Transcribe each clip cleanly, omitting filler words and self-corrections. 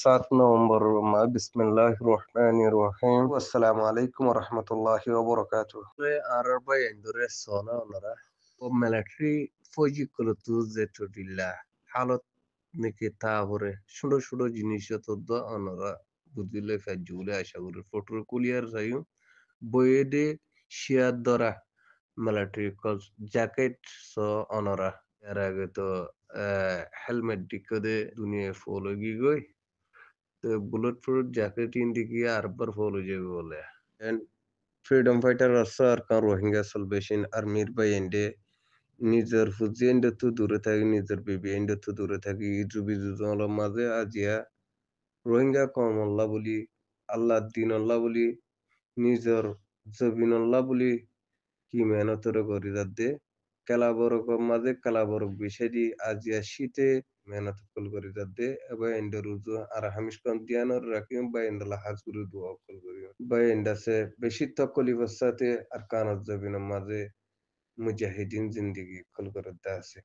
7 نوفمبر بسم الله الرحمن الرحيم والسلام عليكم ورحمة الله وبركاته. Araba endure sona onara o military ফৌজি কলতু জেতুদিল্লা হালত নাকি তা হরে ছোট ছোট জিনিস তদ্দ অনরা বুঝিলে ফাজুলে আশা করি ফটোর কুলিয়ার যাইও বইয়েদে শিয়ার দ্বারা মিলিটারি কল জ্যাকেট সো অনরা এর আগে তো হেলমেট দিকে দুনিয়া ফলো গই তো বুলেট প্রুফ জ্যাকেট ইন্ডিকি আরবার ফলো যাবে বলে এন্ড ফ্রিডম ফাইটার আর কার রোহিঙ্গা সালভেশন আর্মির বাই এন্ডে নিজের ফুজি এন্ডে তো দূরে থাকি নিজের বেবি এন্ডে তো দূরে থাকি ইজু বিজু জনর মাঝে আজিয়া রোহিঙ্গা কম আল্লাহ বলি আল্লাহ দিন আল্লাহ বলি নিজের জবিন আল্লাহ বলি কি মেহনতরে করি যাতে কেলাবরক মাঝে কেলাবরক বিষয় দি আজিয়া শীতে মেহনত কল করি যাতে এবার এন্ডে রুজু আর হামিশ কান দিয়ানোর রাখি বা এন্ডলা হাজগুরু দোয়া কল করি বা এন্ডাসে বেশি তকলি বসাতে আর কানত জবিন মাঝে মুজাহিদিন জিন্দিগি কল করতে আছে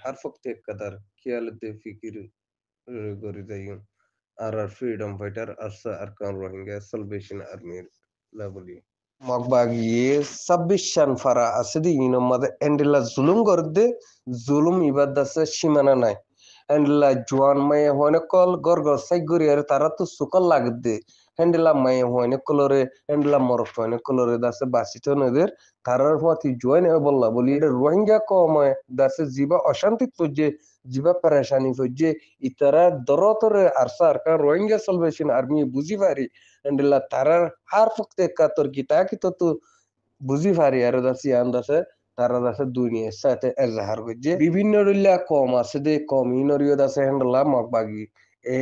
হার ফক্তে কাদার খেয়ালতে ফিকির করে যাইন আর freedom fighter ARSA Arakan Rohingya salvation আর্মির লাবলি মগবাগিয়ে 26 শান ফারা আছে দি ইনমাদে এন্ডেলা জুলুম করদে জুলুম ইবাদাসে সীমানা নাই এন্ডেলা জোয়ান মায়ে হনে কল গরগর সাইগুরি আর তারা তো সুকল লাগদে হ্যান্ডেলা মায়ে হনে কলরে হ্যান্ডেলা মরফ হনে কলরে দাসে বাসিত নদের তারার পথি জয়েন বললা বলি এটা রোহিঙ্গা কময় দাসে জিবা অশান্তি পর্যে জিবা পেরেশানি পর্যে ইতারা দরতরে আরসা আরকা রোহিঙ্গা সালভেশন আর্মি বুঝি পারি এন্ডেলা তারার হার ফক্তে কাতর গিতা কি তো বুঝি পারি আর দাসি আন্দাসে তারা দাসে দুনিয়ার সাথে এজাহার করছে বিভিন্ন রিল্লা কম আছে দে কম ইনরিও দাসে হ্যান্ডলা মগবাগি এ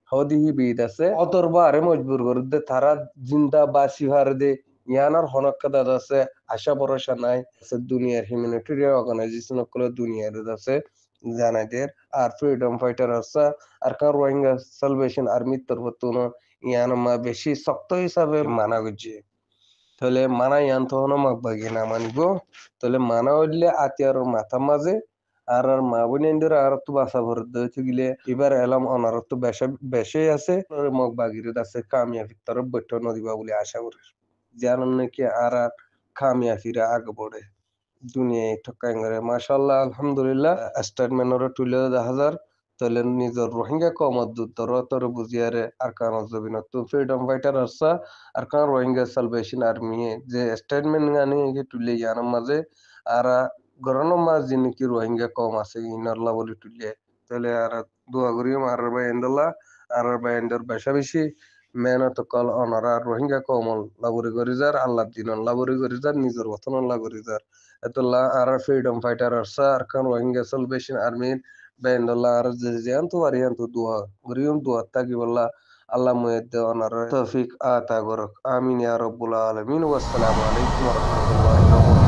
হদিহি বিদ আছে অতর্বা আরে মজবুর করে দে তারা জিন্দা বাসি হার দে ইয়ানার হনক্কা দাদা আছে আশা ভরসা নাই আছে দুনিয়ার হিউম্যানিটেরিয়ান অর্গানাইজেশন গুলো দুনিয়ার আছে জানাইদের আর ফ্রিডম ফাইটার আছে আর কার রোহিঙ্গা সালভেশন আর্মির তরফ তুনো ইয়ান মা বেশি শক্ত হিসাবে মানা করছে তাহলে মানা ইয়ান তো হনো মাক বাগি না মানিব তাহলে মানা হইলে আতিয়ার মাথা মাঝে আর মা বোনেন্দের আর তো বাসা ভর দিতে গেলে এবার এলাম অনার তো বেশে আছে মগ বাগির আছে কামিয়াবি তরফ বৈঠক নদিবা বলে আশা করি জানান নাকি আর কামিয়াবিরা আগে বড়ে দুনিয়ায় ঠকাঙ্গরে মাশাআল্লাহ আলহামদুলিল্লাহ স্টেটমেন্টরে তুলে 10,000 তাহলে নিজের রোহিঙ্গা কমত দূর বুঝিয়ারে আর কান জবিন তো ফ্রিডম ফাইটার আসা আর কান রোহিঙ্গা সালভেশন আর্মি যে স্টেটমেন্ট গানি তুলে ইয়ার মাঝে আর গরনের মাঝে নাকি রোহিঙ্গা কম আছে ইনাল্লাহ বলে তুলে তাহলে আর দোয়া করিম আর ভাই এন্ডাল্লাহ আর ভাই এন্ডার বেশি মেহনত কল অনারা রোহিঙ্গা কমল লাবরি করি যার আল্লাহ দিন লাবরি করি যার নিজের বতন আল্লাহ করি যার এতলা আর ফ্রিডম ফাইটার আসা আর কান রোহিঙ্গা সালভেশন আর্মির বেন্ডলা আর যে আনতো আরিয়ান তো দোয়া গরিয়ম দোয়া তাকি বল্লা আল্লাহ মুয়াদ্দে অনার তৌফিক আতা গরক আমিন ইয়া রাব্বুল আলামিন ওয়াসসালামু আলাইকুম ওয়া রাহমাতুল্লাহি ওয়া বারাকাতুহু